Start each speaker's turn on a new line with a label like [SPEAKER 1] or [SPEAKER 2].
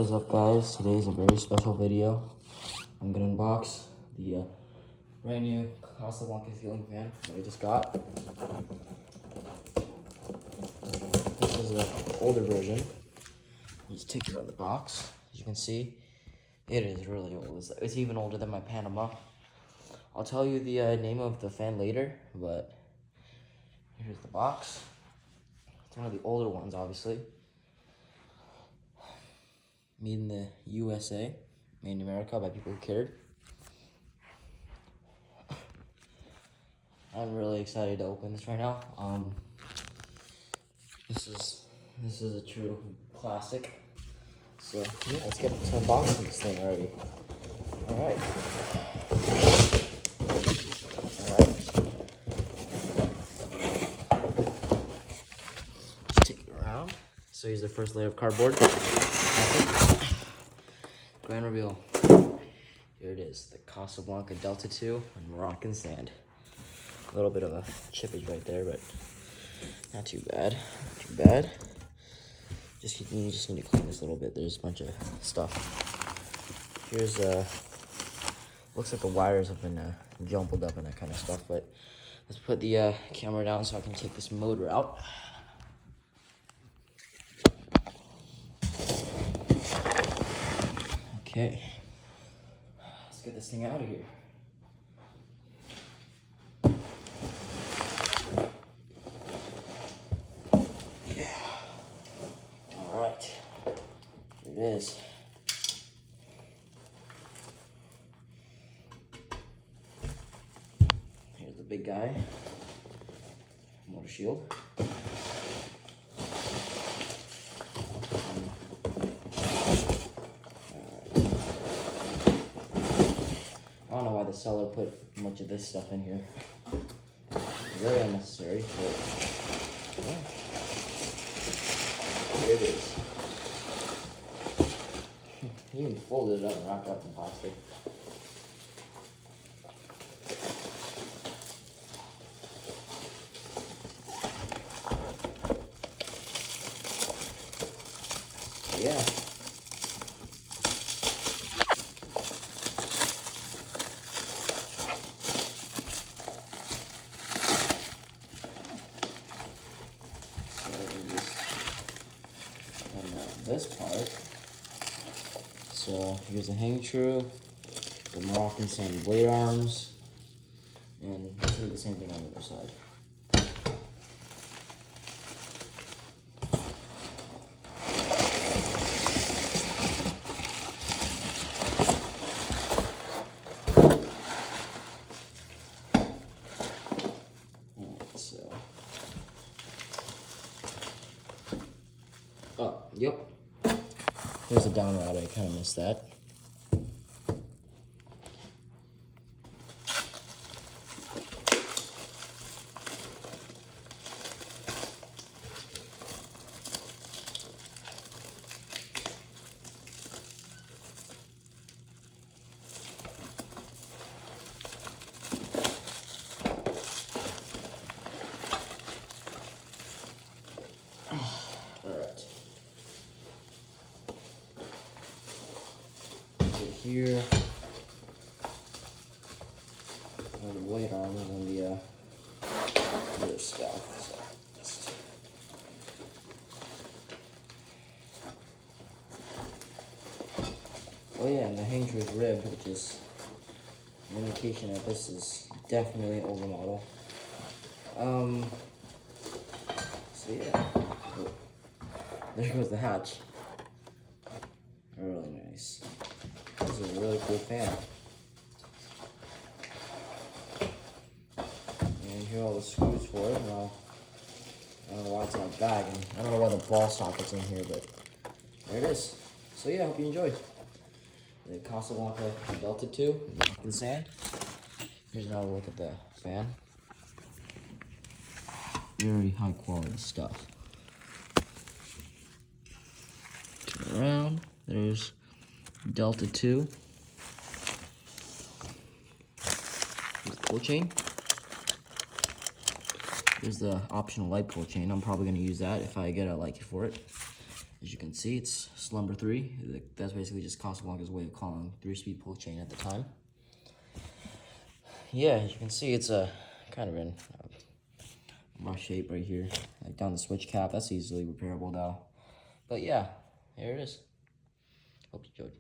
[SPEAKER 1] What's up, guys? Today is a very special video. I'm gonna unbox the brand new Casablanca ceiling fan that I just got. This is the older version. Just take it out of the box. As you can see, it is really old. It's even older than my Panama. I'll tell you the name of the fan later, but here's the box. It's one of the older ones, obviously. Made in the USA, made in America by people who cared. I'm really excited to open this right now. This is a true classic. So yeah, let's get to unboxing this thing already. All right. Just take it around. So here's the first layer of cardboard. Grand reveal. Here it is, the Casablanca Delta 2 in Moroccan sand. A little bit of a chippage right there, but not too bad. Not too bad. You just need to clean this a little bit. There's a bunch of stuff. Here's looks like the wires have been jumbled up and that kind of stuff. But let's put the camera down so I can take this motor out. Okay, let's get this thing out of here. Alright, here it is. Here's the big guy, motor shield. I don't know why the seller put much of this stuff in here. Very unnecessary, but yeah. Here it is. He even folded it up and wrapped it up in plastic. Yeah. This part. So here's the hang true, the Moroccan sand blade arms, and let's do the same thing on the other side. Oh, yep. There's a down route, I kind of missed that. Alright. Here, and the blade arms and the other stuff. So oh yeah, and the hang tree is ribbed, which is an indication that this is definitely an older model. So yeah, oh, there goes the hatch. Really nice. This is a really cool fan. And here are all the screws for it. Well, I don't know why it's in a bag, and I don't know why the ball socket's in here, but there it is. So yeah, I hope you enjoyed. The Casablanca Delta 2 in sand. Here's another look at the fan. Very high quality stuff. Turn around. There's Delta 2. Here's the pull chain. There's the optional light pull chain. I'm probably going to use that if I get a like for it. As you can see, it's Slumber 3. That's basically just Casablanca's way of calling 3-speed pull chain at the time. Yeah, as you can see, it's kind of in rough shape right here. Like down the switch cap, that's easily repairable though. But yeah, here it is. Hope you enjoyed.